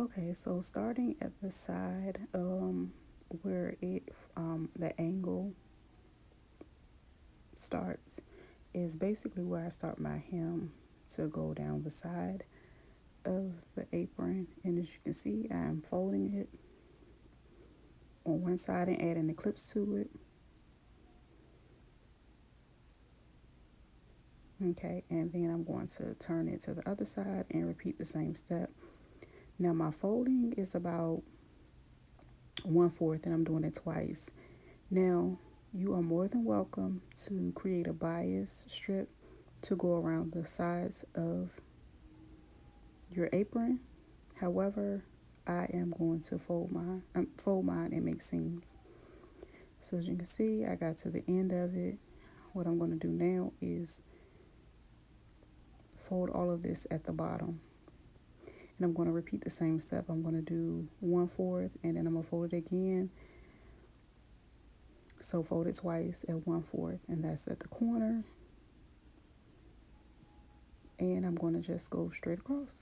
Okay, so starting at the side, where the angle starts is basically where I start my hem to go down the side of the apron. And as you can see, I'm folding it on one side and adding the clips to it. Okay, and then I'm going to turn it to the other side and repeat the same step. Now my folding is about 1/4 and I'm doing it twice. Now you are more than welcome to create a bias strip to go around the sides of your apron. However, I am going to fold mine and make seams. So as you can see, I got to the end of it. What I'm going to do now is fold all of this at the bottom. And I'm going to repeat the same step. I'm going to do 1/4 and then I'm going to fold it again. So fold it twice at 1/4 and that's at the corner. And I'm going to just go straight across.